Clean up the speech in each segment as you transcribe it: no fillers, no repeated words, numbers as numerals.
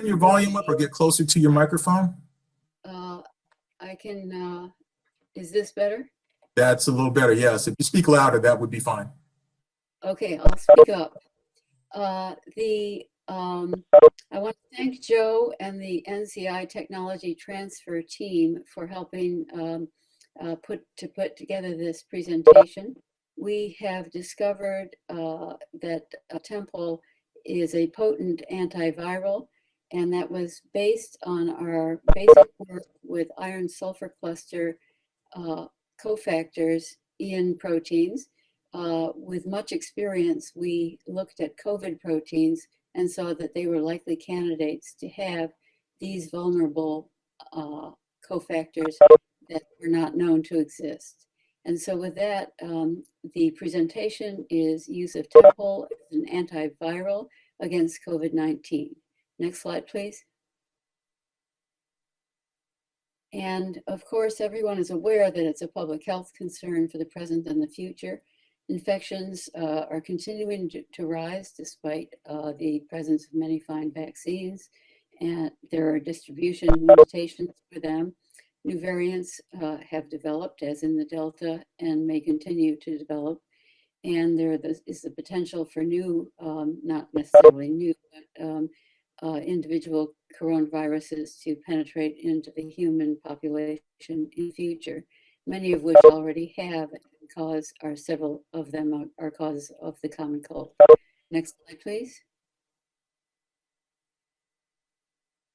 turn your volume up or get closer to your microphone? I can, is this better? That's a little better, yes. If you speak louder, that would be fine. Okay, I'll speak up. I want to thank Joe and the NCI Technology Transfer team for helping put together this presentation. We have discovered that Tempol is a potent antiviral, and that was based on our basic work with iron sulfur cluster cofactors in proteins. With much experience, we looked at COVID proteins and saw that they were likely candidates to have these vulnerable cofactors that were not known to exist. And so with that, the presentation is use of Tempol as an antiviral against COVID-19. Next slide, please. And of course, everyone is aware that it's a public health concern for the present and the future. Infections are continuing to rise despite the presence of many fine vaccines, and there are distribution limitations for them. New variants have developed, as in the Delta, and may continue to develop. And there is the potential for new, not necessarily new, but individual coronaviruses to penetrate into the human population in the future, many of which already have cause, or several of them are causes of the common cold. Next slide, please.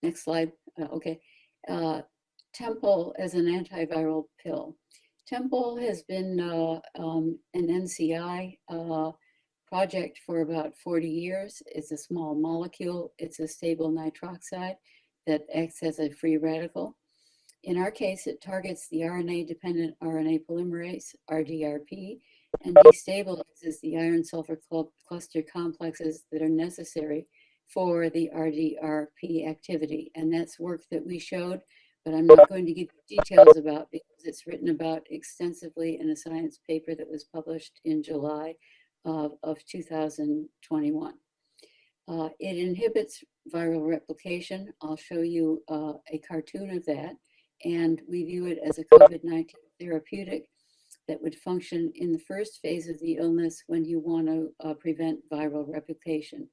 Next slide. Okay. Tempol as an antiviral pill. Tempol has been an NCI project for about 40 years. It's a small molecule. It's a stable nitroxide that acts as a free radical. In our case, it targets the RNA-dependent RNA polymerase, RDRP, and destabilizes the iron sulfur cluster complexes that are necessary for the RDRP activity. And that's work that we showed, but I'm not going to give you details about because it's written about extensively in a science paper that was published in July of 2021. It inhibits viral replication. I'll show you a cartoon of that. And we view it as a COVID-19 therapeutic that would function in the first phase of the illness when you want to prevent viral replication.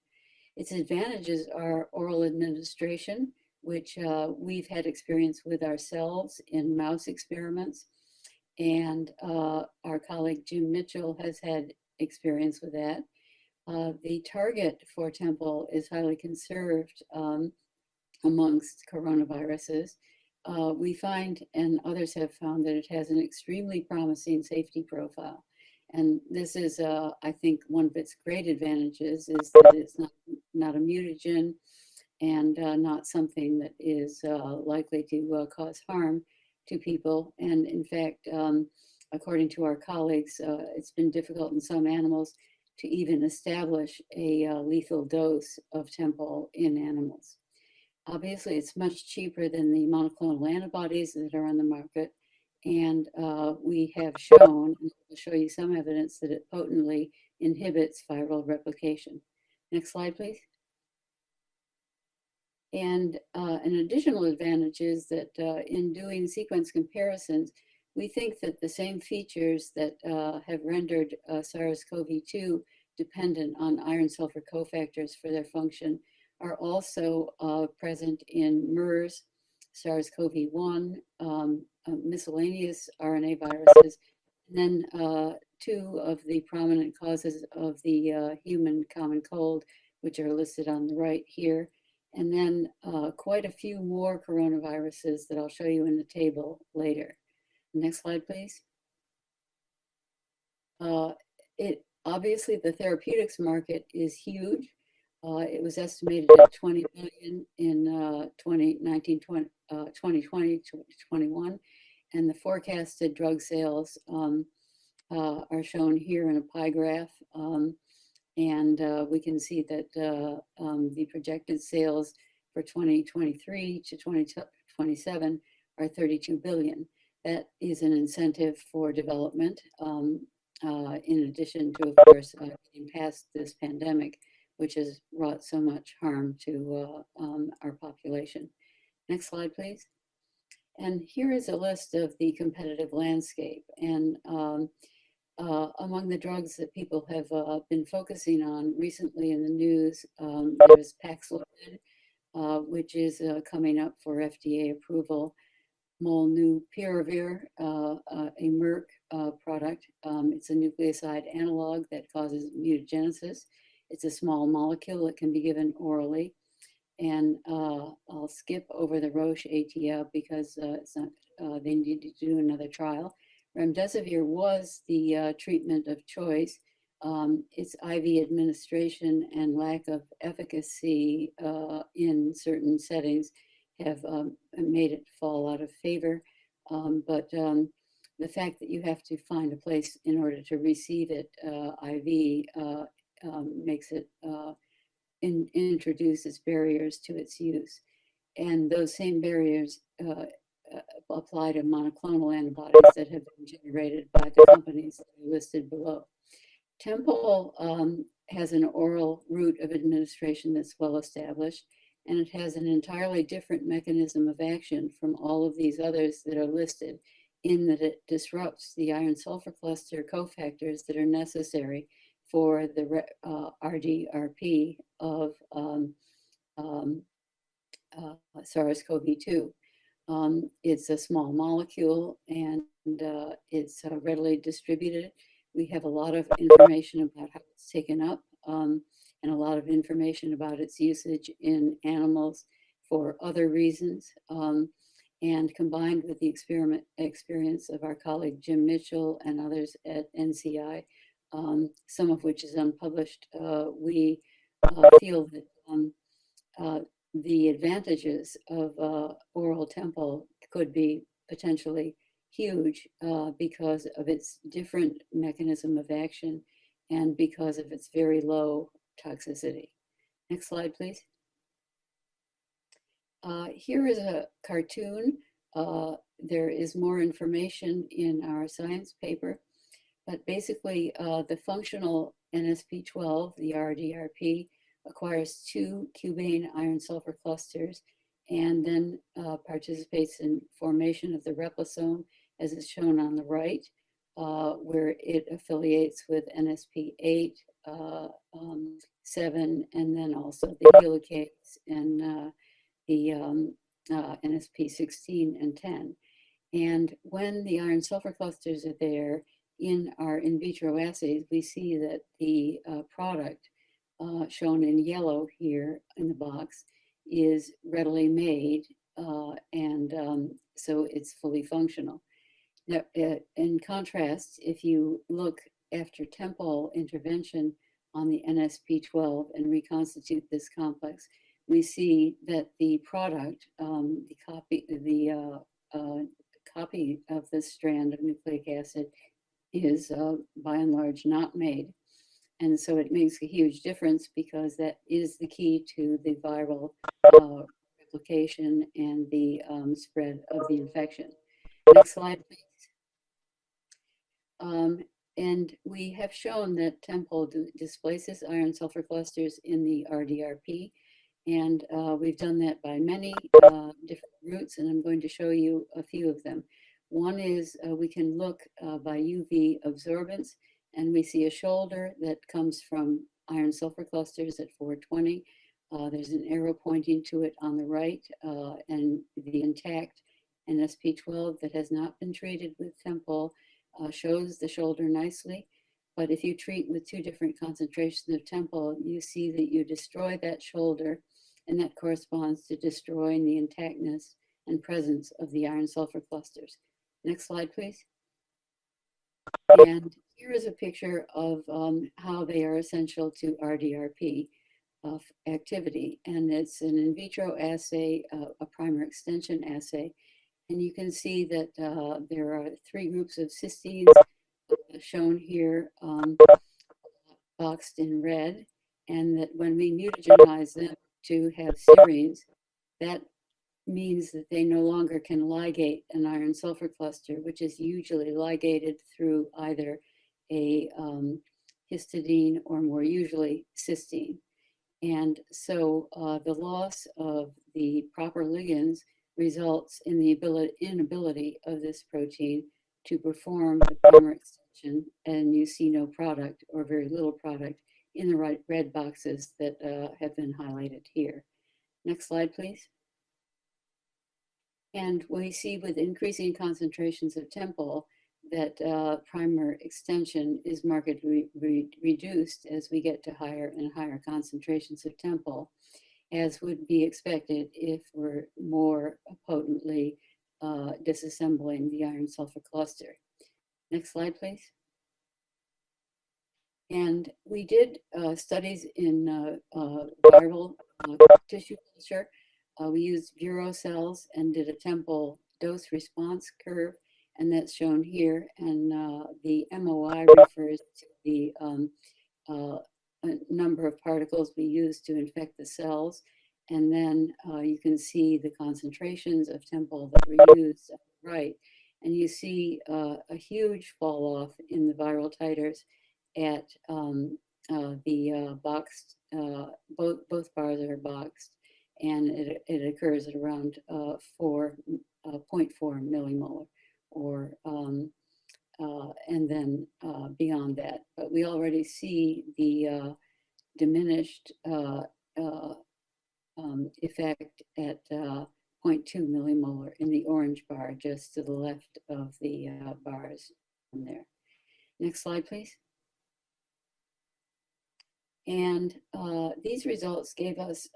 Its advantages are oral administration, which we've had experience with ourselves in mouse experiments. And our colleague Jim Mitchell has had experience with that. The target for Tempol is highly conserved amongst coronaviruses. We find, and others have found, that it has an extremely promising safety profile. And this is, I think, one of its great advantages is that it's not a mutagen and not something that is likely to cause harm to people. And in fact, according to our colleagues, it's been difficult in some animals to even establish a lethal dose of Tempol in animals. Obviously, it's much cheaper than the monoclonal antibodies that are on the market. And we have shown, and I'll show you some evidence that it potently inhibits viral replication. Next slide, please. And an additional advantage is that in doing sequence comparisons, we think that the same features that have rendered SARS-CoV-2 dependent on iron sulfur cofactors for their function are also present in MERS, SARS-CoV-1, miscellaneous RNA viruses, and then two of the prominent causes of the human common cold, which are listed on the right here, and then quite a few more coronaviruses that I'll show you in the table later. Next slide, please. Obviously, the therapeutics market is huge. It was estimated at 20 billion in 2020 to 21, and the forecasted drug sales are shown here in a pie graph. And we can see that the projected sales for 2023 to 2027 are 32 billion. That is an incentive for development, in addition to, of course, getting past this pandemic, which has wrought so much harm to our population. Next slide, please. And here is a list of the competitive landscape. And among the drugs that people have been focusing on recently in the news, there's Paxlovid, which is coming up for FDA approval. Molnupiravir, a Merck product. It's a nucleoside analog that causes mutagenesis. It's a small molecule that can be given orally. And I'll skip over the Roche ATF because it's not, they need to do another trial. Remdesivir was the treatment of choice. Its IV administration and lack of efficacy in certain settings have made it fall out of favor. But the fact that you have to find a place in order to receive it IV makes it introduces barriers to its use. And those same barriers apply to monoclonal antibodies that have been generated by the companies that are listed below. Tempol has an oral route of administration that's well established, and it has an entirely different mechanism of action from all of these others that are listed, in that it disrupts the iron sulfur cluster cofactors that are necessary for the RDRP of SARS-CoV-2. It's a small molecule, and it's readily distributed. We have a lot of information about how it's taken up, and a lot of information about its usage in animals for other reasons. And combined with the experience of our colleague Jim Mitchell and others at NCI, some of which is unpublished, we feel that the advantages of oral Tempol could be potentially huge because of its different mechanism of action and because of its very low toxicity. Next slide, please. Here is a cartoon. There is more information in our science paper, but basically the functional NSP12, the RDRP, acquires 2 cubane iron sulfur clusters and then participates in formation of the replisome, as is shown on the right, where it affiliates with NSP8, 7, and then also the helicase and the NSP16 and 10. And when the iron sulfur clusters are there in our in vitro assays, we see that the product shown in yellow here in the box is readily made, and so it's fully functional. Now, in contrast, if you look after Tempol intervention on the NSP12 and reconstitute this complex, we see that the product, the copy of this strand of nucleic acid is by and large not made. And so it makes a huge difference because that is the key to the viral replication and the spread of the infection. Next slide, please. And we have shown that Tempol displaces iron sulfur clusters in the RDRP. And we've done that by many different routes, and I'm going to show you a few of them. One is we can look by UV absorbance, and we see a shoulder that comes from iron sulfur clusters at 420. There's an arrow pointing to it on the right, and the intact NSP12 that has not been treated with Tempol shows the shoulder nicely. But if you treat with 2 different concentrations of Tempol, you see that you destroy that shoulder, and that corresponds to destroying the intactness and presence of the iron sulfur clusters. Next slide, please. And here is a picture of how they are essential to RDRP activity. And it's an in vitro assay, a primer extension assay. And you can see that there are 3 groups of cysteines shown here, boxed in red, and that when we mutagenize them to have serines, that means that they no longer can ligate an iron sulfur cluster, which is usually ligated through either a histidine or more usually cysteine. And so the loss of the proper ligands results in the inability of this protein to perform the primer extension, and you see no product or very little product in the red boxes that have been highlighted here. Next slide, please. And we see with increasing concentrations of Tempol that primer extension is markedly reduced as we get to higher and higher concentrations of Tempol, as would be expected if we're more potently disassembling the iron sulfur cluster. Next slide, please. And we did studies in viral tissue culture. We used Bureau cells and did a Tempol dose response curve, and that's shown here. And the MOI refers to the number of particles we used to infect the cells. And then you can see the concentrations of Tempol that were used, right? And you see a huge fall off in the viral titers at the boxed, both bars are boxed, and it occurs at around 0.4 millimolar, or and then beyond that. But we already see the diminished effect at 0.2 millimolar in the orange bar just to the left of the bars from there. Next slide, please. And these results gave us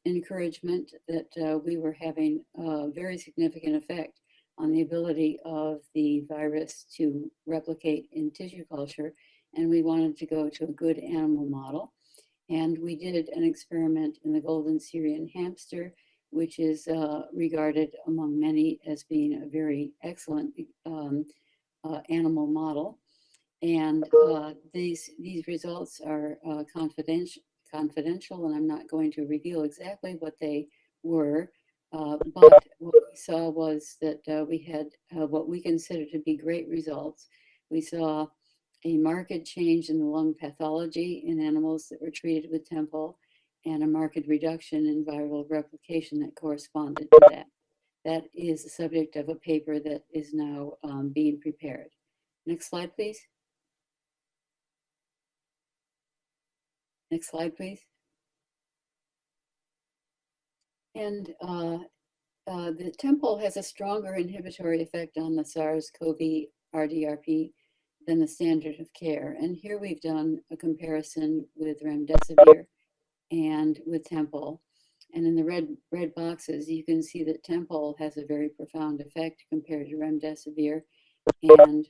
encouragement that we were having a very significant effect on the ability of the virus to replicate in tissue culture. And we wanted to go to a good animal model. And we did an experiment in the golden Syrian hamster, which is regarded among many as being a very excellent animal model. And these results are confidential, and I'm not going to reveal exactly what they were. But what we saw was that we had what we consider to be great results. We saw a marked change in the lung pathology in animals that were treated with Tempol, and a marked reduction in viral replication that corresponded to that. That is the subject of a paper that is now being prepared. Next slide, please. Next slide, please. And the Tempol has a stronger inhibitory effect on the SARS-CoV RDRP than the standard of care. And here we've done a comparison with remdesivir and with Tempol. And in the red boxes, you can see that Tempol has a very profound effect compared to remdesivir, and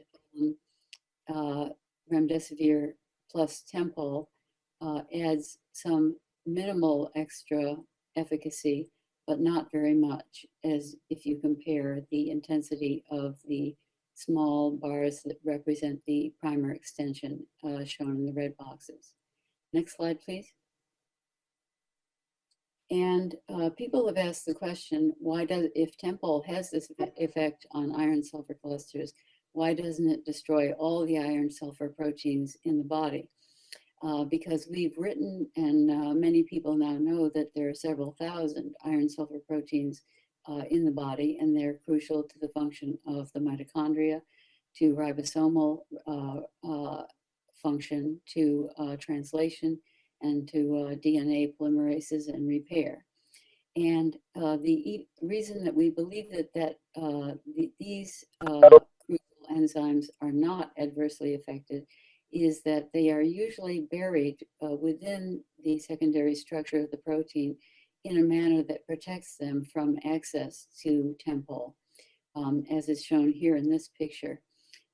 remdesivir plus Tempol adds some minimal extra efficacy, but not very much, as if you compare the intensity of the small bars that represent the primer extension shown in the red boxes. Next slide, please. And people have asked the question, if Tempol has this effect on iron sulfur clusters, why doesn't it destroy all the iron sulfur proteins in the body? Because we've written, and many people now know, that there are several thousand iron sulfur proteins in the body, and they're crucial to the function of the mitochondria, to ribosomal function, to translation, and to DNA polymerases and repair. And the reason that we believe that these crucial enzymes are not adversely affected is that they are usually buried within the secondary structure of the protein in a manner that protects them from access to Tempol, as is shown here in this picture.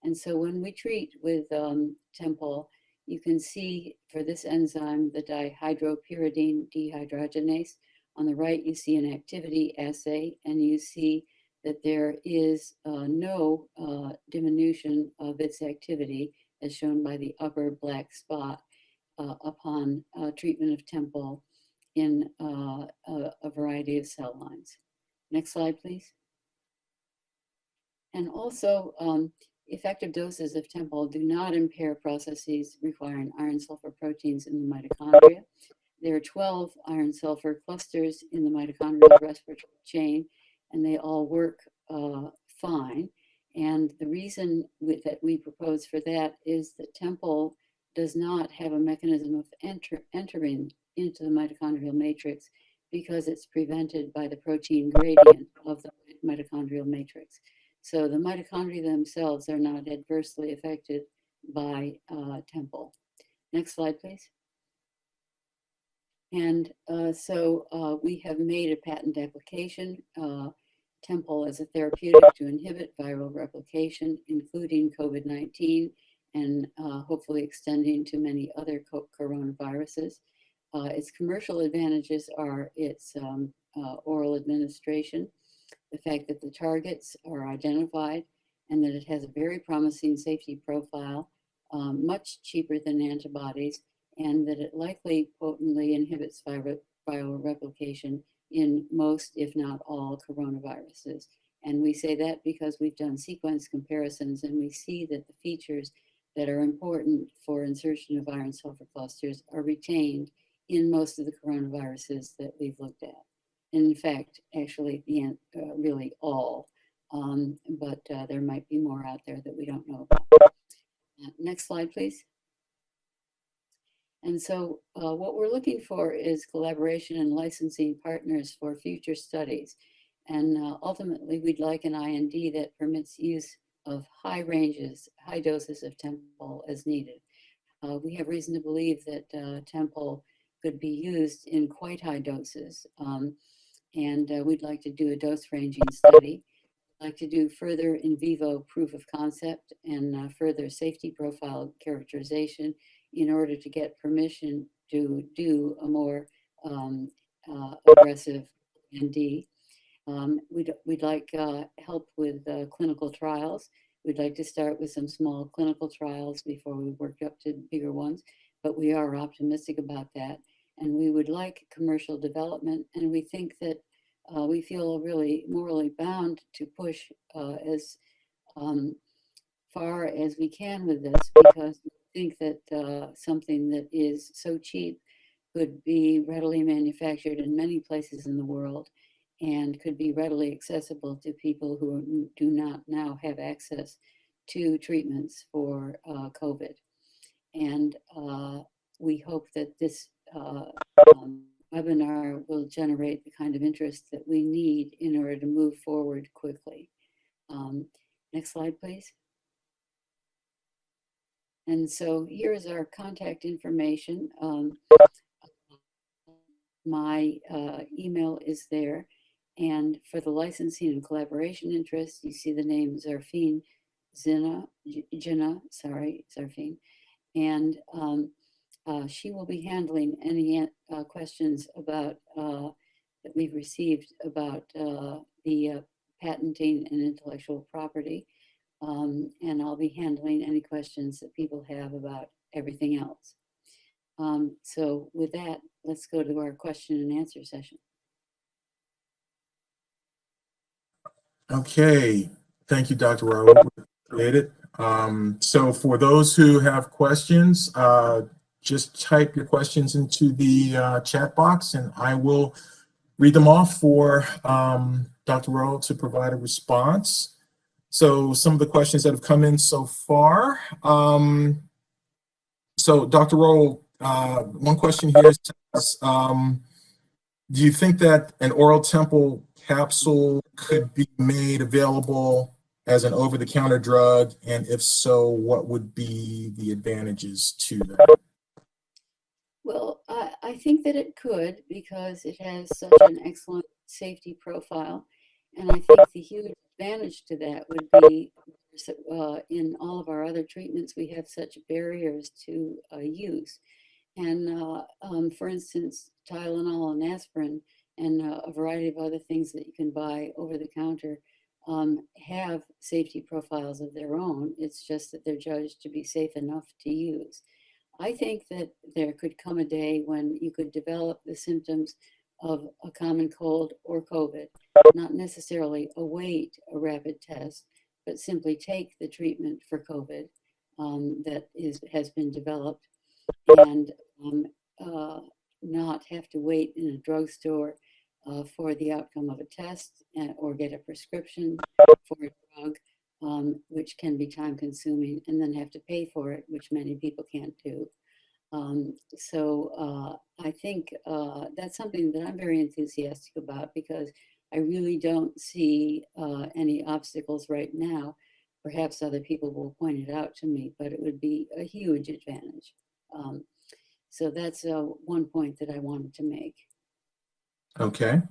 And so when we treat with Tempol, you can see for this enzyme, the dihydropyridine dehydrogenase. On the right, you see an activity assay, and you see that there is no diminution of its activity, as shown by the upper black spot upon treatment of Tempol in a variety of cell lines. Next slide, please. And also, effective doses of Tempol do not impair processes requiring iron sulfur proteins in the mitochondria. there are 12 iron sulfur clusters in the mitochondrial respiratory chain, and they all work fine. And the reason that we propose for that is that Tempol does not have a mechanism of entering into the mitochondrial matrix because it's prevented by the protein gradient of the mitochondrial matrix. So the mitochondria themselves are not adversely affected by Tempol. Next slide, please. And so we have made a patent application, Tempol as a therapeutic to inhibit viral replication, including COVID-19, and hopefully extending to many other coronaviruses. Its commercial advantages are its oral administration, the fact that the targets are identified, and that it has a very promising safety profile, much cheaper than antibodies, and that it likely potently inhibits viral replication in most, if not all, coronaviruses. And we say that because we've done sequence comparisons and we see that the features that are important for insertion of iron sulfur clusters are retained in most of the coronaviruses that we've looked at. And in fact, actually, really all, but there might be more out there that we don't know about. Next slide, please. And so what we're looking for is collaboration and licensing partners for future studies. And ultimately, we'd like an IND that permits use of high doses of Tempol as needed. We have reason to believe that Tempol could be used in quite high doses. And we'd like to do a dose ranging study. We'd like to do further in vivo proof of concept and further safety profile characterization in order to get permission to do a more aggressive IND. We'd like help with clinical trials. We'd like to start with some small clinical trials before we work up to bigger ones, but we are optimistic about that. And we would like commercial development, and we think that we feel really morally bound to push as far as we can with this, because we think that something that is so cheap could be readily manufactured in many places in the world and could be readily accessible to people who do not now have access to treatments for COVID. And we hope that this webinar will generate the kind of interest that we need in order to move forward quickly. Next slide, please. And so here is our contact information. My email is there. And for the licensing and collaboration interests, you see the name Zarfine Jinnah, Zarfine. And she will be handling any questions about that we've received about the patenting and intellectual property. And I'll be handling any questions that people have about everything else. So with that, let's go to our question and answer session. Okay, thank you, Dr. Rouault. Appreciate it. So for those who have questions, just type your questions into the chat box and I will read them off for Dr. Rouault to provide a response. So some of the questions that have come in so far. So Dr. Rouault, one question here says, do you think that an oral Tempol capsule could be made available as an over-the-counter drug? And if so, what would be the advantages to that? Well, I think that it could, because it has such an excellent safety profile. And I think the huge advantage to that would be in all of our other treatments, we have such barriers to use. And for instance, Tylenol and aspirin and a variety of other things that you can buy over the counter have safety profiles of their own. It's just that they're judged to be safe enough to use. I think that there could come a day when you could develop the symptoms of a common cold or COVID, not necessarily await a rapid test, but simply take the treatment for COVID that has been developed and not have to wait in a drugstore for the outcome of a test or get a prescription for a drug, which can be time consuming, and then have to pay for it, which many people can't do. I think that's something that I'm very enthusiastic about, because I really don't see any obstacles right now. Perhaps other people will point it out to me, but it would be a huge advantage. So that's one point that I wanted to make. Okay.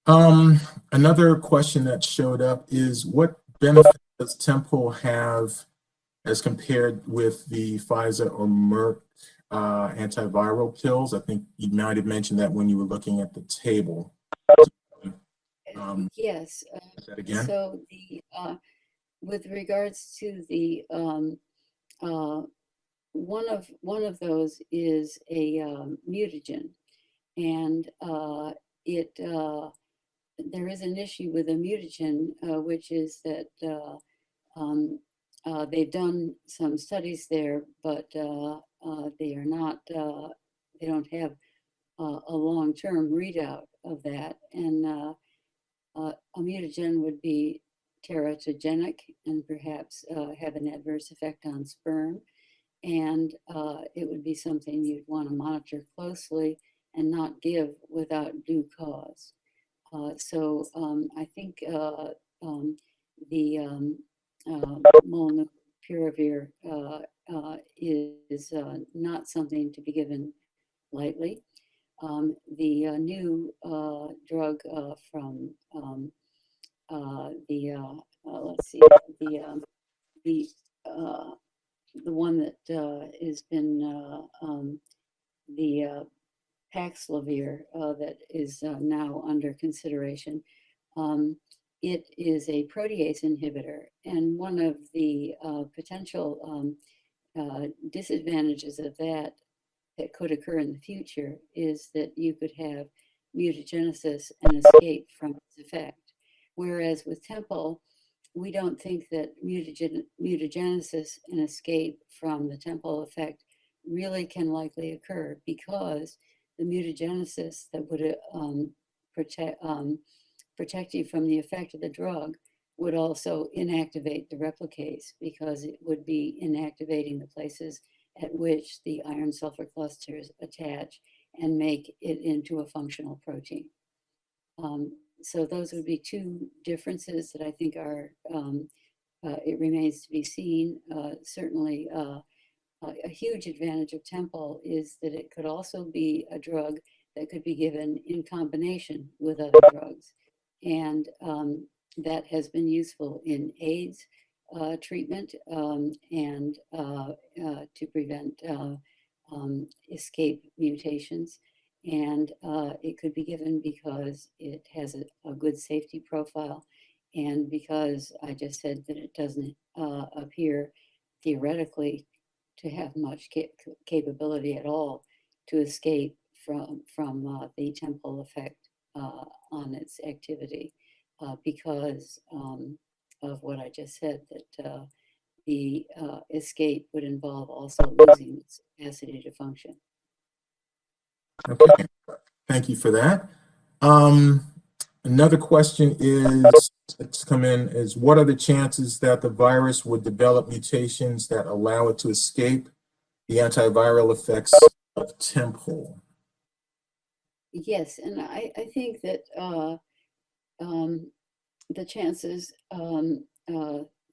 Another question that showed up is, what benefit does Temple have as compared with the Pfizer or Merck antiviral pills? I think you might have mentioned that when you were looking at the table. Yes. That again? So with regards to the one of those is a mutagen, and there is an issue with a mutagen, which is that they've done some studies there, but they are not, they don't have a long-term readout of that. And a mutagen would be teratogenic and perhaps have an adverse effect on sperm. And it would be something you'd want to monitor closely and not give without due cause. I think the molnupiravir is not something to be given lightly. The new drug from let's see, the the one that has been the Paxlovid that is now under consideration. It is a protease inhibitor, and one of the potential disadvantages of that could occur in the future is that you could have mutagenesis and escape from its effect. Whereas with Tempol, we don't think that mutagenesis and escape from the Tempol effect really can likely occur, because the mutagenesis that would protect you from the effect of the drug would also inactivate the replicase, because it would be inactivating the places at which the iron sulfur clusters attach and make it into a functional protein. So those would be two differences that I think are, it remains to be seen. Certainly, a huge advantage of Tempol is that it could also be a drug that could be given in combination with other drugs. And that has been useful in AIDS treatment and to prevent escape mutations. And it could be given because it has a good safety profile, and because I just said that it doesn't appear theoretically to have much capability at all to escape from the Tempol effect on its activity, because of what I just said, that the escape would involve also losing its capacity to function. Okay, thank you for that. Another question that's come in is, what are the chances that the virus would develop mutations that allow it to escape the antiviral effects of Tempol? Yes, and I think that the chances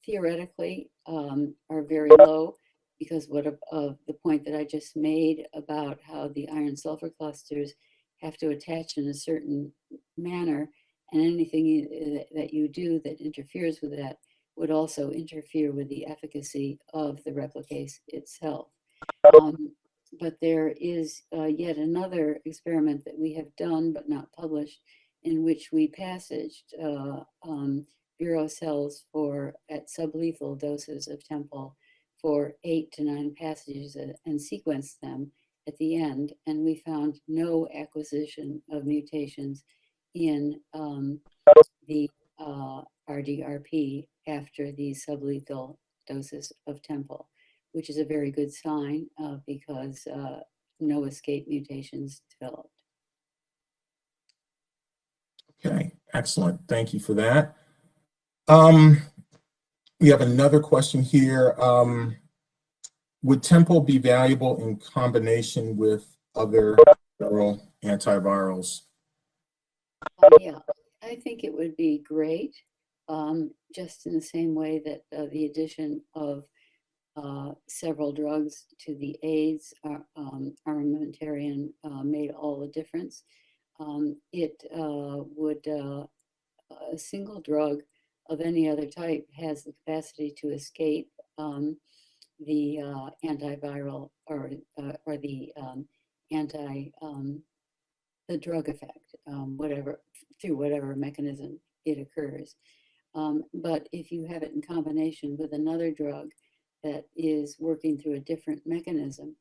theoretically are very low, because of the point that I just made about how the iron sulfur clusters have to attach in a certain manner, and anything that you do that interferes with that would also interfere with the efficacy of the replicase itself. But there is yet another experiment that we have done but not published, in which we passaged Vero cells at sublethal doses of Tempol for 8 to 9 passages and sequenced them at the end, and we found no acquisition of mutations in the RDRP after these sublethal doses of Tempol, which is a very good sign, because no escape mutations developed. Okay, excellent. Thank you for that. We have another question here. Would Tempol be valuable in combination with other oral antivirals? Yeah, I think it would be great, just in the same way that the addition of several drugs to the AIDS armamentarium made all the difference. A single drug of any other type has the capacity to escape the antiviral or anti the drug effect, whatever through whatever mechanism it occurs. But if you have it in combination with another drug that is working through a different mechanism,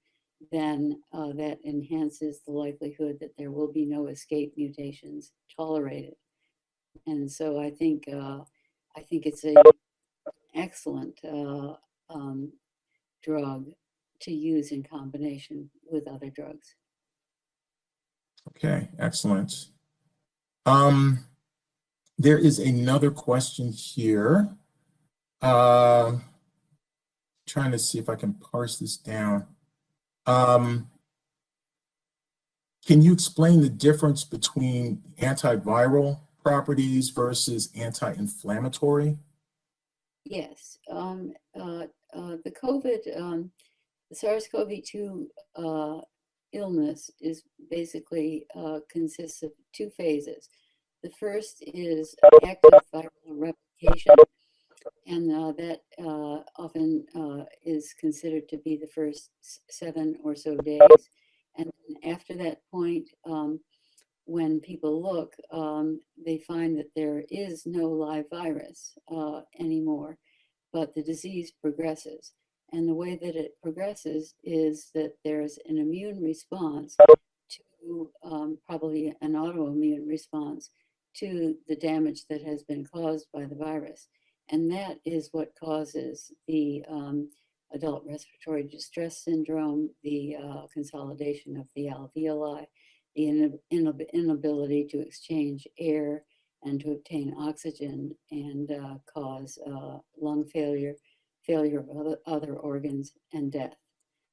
then that enhances the likelihood that there will be no escape mutations tolerated. And so I think it's a excellent drug to use in combination with other drugs. Okay, excellent. There is another question here. Trying to see if I can parse this down. Can you explain the difference between antiviral properties versus anti-inflammatory? Yes, the COVID, the SARS-CoV-2 illness is basically consists of two phases. The first is active viral replication, and that often is considered to be the first 7 or so days. And after that point, when people look, they find that there is no live virus anymore, but the disease progresses. And the way that it progresses is that there's an immune response to probably an autoimmune response to the damage that has been caused by the virus. And that is what causes the adult respiratory distress syndrome, the consolidation of the alveoli, the inability to exchange air and to obtain oxygen, and cause lung failure, failure of other organs, and death.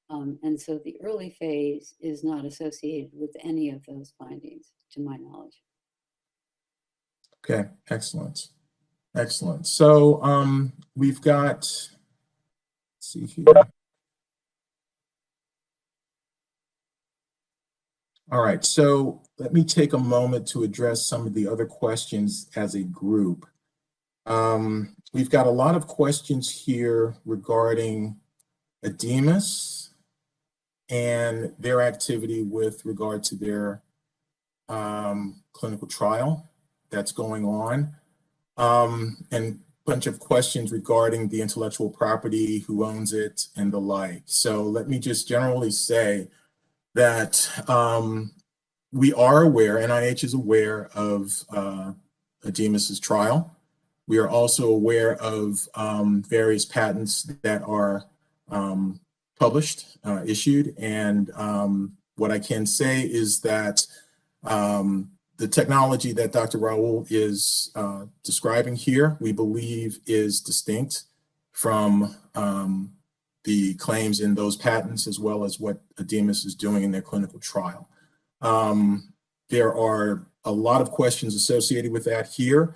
And so the early phase is not associated with any of those findings, to my knowledge. Okay, excellent. Excellent. So we've got, let's see here. All right, so let me take a moment to address some of the other questions as a group. We've got a lot of questions here regarding edemas and their activity with regard to their clinical trial that's going on, and a bunch of questions regarding the intellectual property, who owns it, and the like. So let me just generally say that we are aware, NIH is aware of edemas's trial. We are also aware of various patents that are published, issued, and what I can say is that the technology that Dr. Rouault is describing here, we believe is distinct from the claims in those patents, as well as what edemas is doing in their clinical trial. There are a lot of questions associated with that here.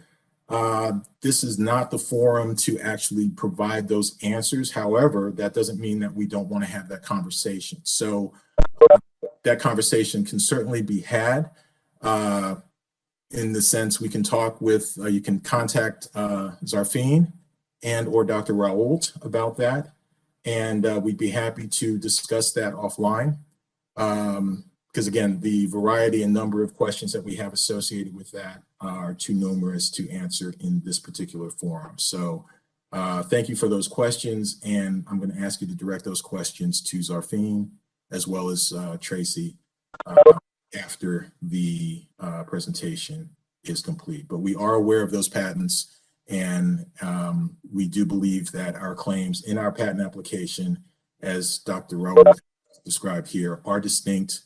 This is not the forum to actually provide those answers. However, that doesn't mean that we don't want to have that conversation. So that conversation can certainly be had. In the sense we can talk with, you can contact Zarfine and or Dr. Rouault about that. And we'd be happy to discuss that offline. Because again, the variety and number of questions that we have associated with that are too numerous to answer in this particular forum. So thank you for those questions. And I'm going to ask you to direct those questions to Zarfine as well as Tracey after the presentation is complete. But we are aware of those patents, and we do believe that our claims in our patent application, as Dr. Rouault described here are distinct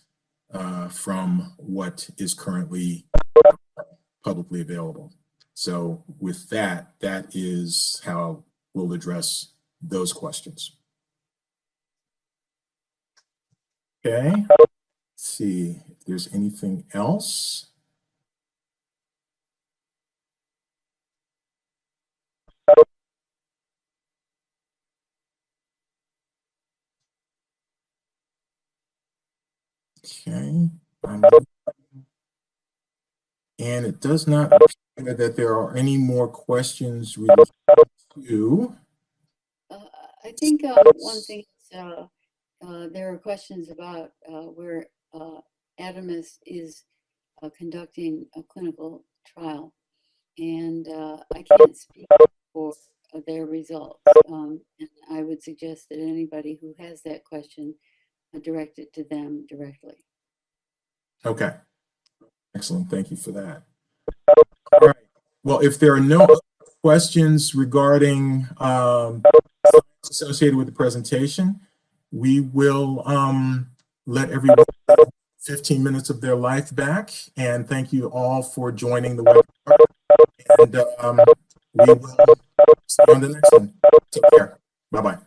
from what is currently publicly available. So with that, that is how we'll address those questions. Okay, let's see if there's anything else. Okay. And it does not appear that there are any more questions related to. I think one thing is there are questions about where Adamus is conducting a clinical trial, and I can't speak for their results. And I would suggest that anybody who has that question direct it to them directly. Okay. Excellent. Thank you for that. All right. Well, if there are no other questions regarding associated with the presentation, we will let everyone have 15 minutes of their life back. And thank you all for joining the webinar. And we will see you on the next one. Take care. Bye-bye.